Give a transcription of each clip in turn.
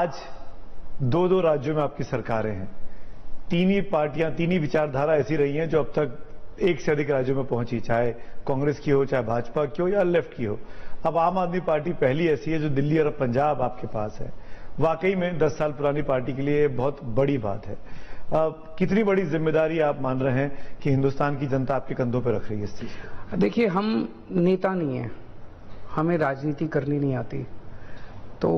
आज दो दो राज्यों में आपकी सरकारें हैं। तीन ही पार्टियां, तीन ही विचारधारा ऐसी रही हैं जो अब तक एक से अधिक राज्यों में पहुंची, चाहे कांग्रेस की हो, चाहे भाजपा की हो या लेफ्ट की हो। अब आम आदमी पार्टी पहली ऐसी है जो दिल्ली और पंजाब आपके पास है। वाकई में 10 साल पुरानी पार्टी के लिए बहुत बड़ी बात है। कितनी बड़ी जिम्मेदारी आप मान रहे हैं कि हिंदुस्तान की जनता आपके कंधों पर रख रही है इस चीज को? देखिए, हम नेता नहीं हैं, हमें राजनीति करनी नहीं आती। तो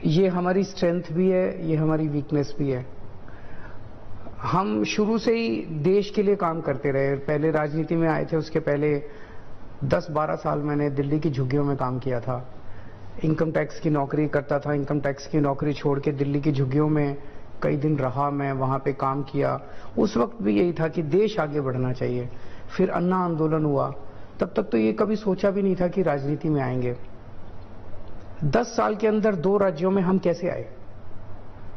ये हमारी स्ट्रेंथ भी है, ये हमारी वीकनेस भी है। हम शुरू से ही देश के लिए काम करते रहे। पहले राजनीति में आए थे, उसके पहले 10-12 साल मैंने दिल्ली की झुग्गियों में काम किया था। इनकम टैक्स की नौकरी करता था। इनकम टैक्स की नौकरी छोड़ के दिल्ली की झुग्गियों में कई दिन रहा, मैं वहां पे काम किया। उस वक्त भी यही था कि देश आगे बढ़ना चाहिए। फिर अन्ना आंदोलन हुआ, तब तक तो ये कभी सोचा भी नहीं था कि राजनीति में आएंगे। 10 साल के अंदर 2 राज्यों में हम कैसे आए?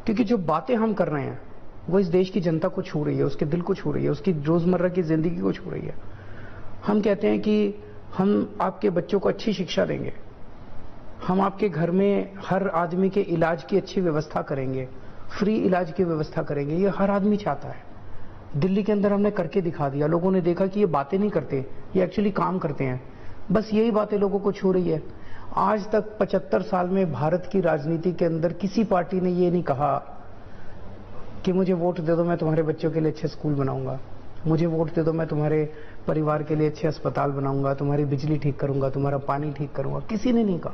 क्योंकि जो बातें हम कर रहे हैं वो इस देश की जनता को छू रही है, उसके दिल को छू रही है, उसकी रोजमर्रा की जिंदगी को छू रही है। हम कहते हैं कि हम आपके बच्चों को अच्छी शिक्षा देंगे, हम आपके घर में हर आदमी के इलाज की अच्छी व्यवस्था करेंगे, फ्री इलाज की व्यवस्था करेंगे। ये हर आदमी चाहता है। दिल्ली के अंदर हमने करके दिखा दिया। लोगों ने देखा कि ये बातें नहीं करते, ये एक्चुअली काम करते हैं। बस यही बातें लोगों को छू रही है। आज तक 75 साल में भारत की राजनीति के अंदर किसी पार्टी ने ये नहीं कहा कि मुझे वोट दे दो, मैं तुम्हारे बच्चों के लिए अच्छे स्कूल बनाऊंगा, मुझे वोट दे दो, मैं तुम्हारे परिवार के लिए अच्छे अस्पताल बनाऊंगा, तुम्हारी बिजली ठीक करूंगा, तुम्हारा पानी ठीक करूंगा। किसी ने नहीं कहा।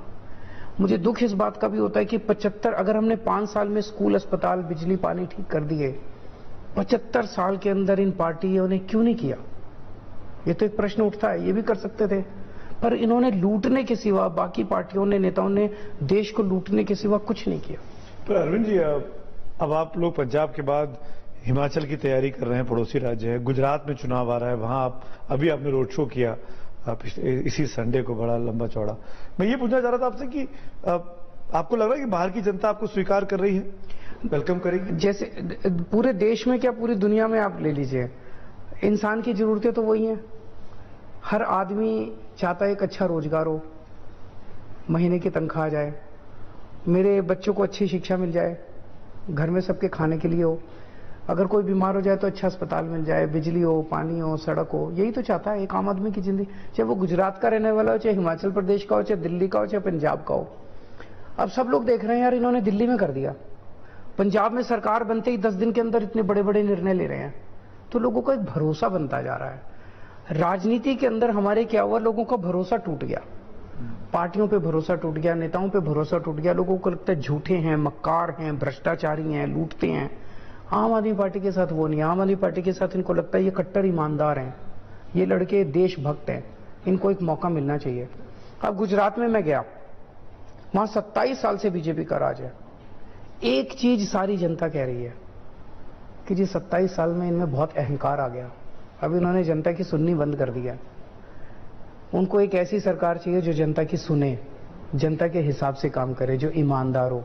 मुझे दुख इस बात का भी होता है कि 75, अगर हमने 5 साल में स्कूल, अस्पताल, बिजली, पानी ठीक कर दिए, 75 साल के अंदर इन पार्टियों ने क्यों नहीं किया? ये तो एक प्रश्न उठता है। ये भी कर सकते थे, पर इन्होंने लूटने के सिवा, बाकी पार्टियों ने, नेताओं ने देश को लूटने के सिवा कुछ नहीं किया। तो अरविंद जी, अब आप लोग पंजाब के बाद हिमाचल की तैयारी कर रहे हैं, पड़ोसी राज्य है। गुजरात में चुनाव आ रहा है, वहां अभी आपने रोड शो किया इसी संडे को, बड़ा लंबा चौड़ा। मैं ये पूछना चाह रहा था आपसे कि आपको लग रहा है कि बाहर की जनता आपको स्वीकार कर रही है, वेलकम करेगी? जैसे पूरे देश में क्या, पूरी दुनिया में आप ले लीजिए, इंसान की जरूरतें तो वही हैं। हर आदमी चाहता है एक अच्छा रोजगार हो, महीने की तनख्वाह आ जाए, मेरे बच्चों को अच्छी शिक्षा मिल जाए, घर में सबके खाने के लिए हो, अगर कोई बीमार हो जाए तो अच्छा अस्पताल मिल जाए, बिजली हो, पानी हो, सड़क हो। यही तो चाहता है एक आम आदमी की जिंदगी, चाहे वो गुजरात का रहने वाला हो, चाहे हिमाचल प्रदेश का हो, चाहे दिल्ली का हो, चाहे पंजाब का हो। अब सब लोग देख रहे हैं, यार इन्होंने दिल्ली में कर दिया, पंजाब में सरकार बनते ही 10 दिन के अंदर इतने बड़े बड़े निर्णय ले रहे हैं। तो लोगों का एक भरोसा बनता जा रहा है। राजनीति के अंदर हमारे क्या हुआ, लोगों का भरोसा टूट गया, पार्टियों पे भरोसा टूट गया, नेताओं पे भरोसा टूट गया। लोगों को लगता है झूठे हैं, मक्कार हैं, भ्रष्टाचारी हैं, लूटते हैं। आम आदमी पार्टी के साथ वो नहीं। आम आदमी पार्टी के साथ इनको लगता है ये कट्टर ईमानदार हैं, ये लड़के देशभक्त हैं, इनको एक मौका मिलना चाहिए। अब गुजरात में मैं गया, वहां 27 साल से बीजेपी का राज है। एक चीज सारी जनता कह रही है कि जी 27 साल में इनमें बहुत अहंकार आ गया, अब इन्होंने जनता की सुननी बंद कर दिया। उनको एक ऐसी सरकार चाहिए जो जनता की सुने, जनता के हिसाब से काम करे, जो ईमानदार हो।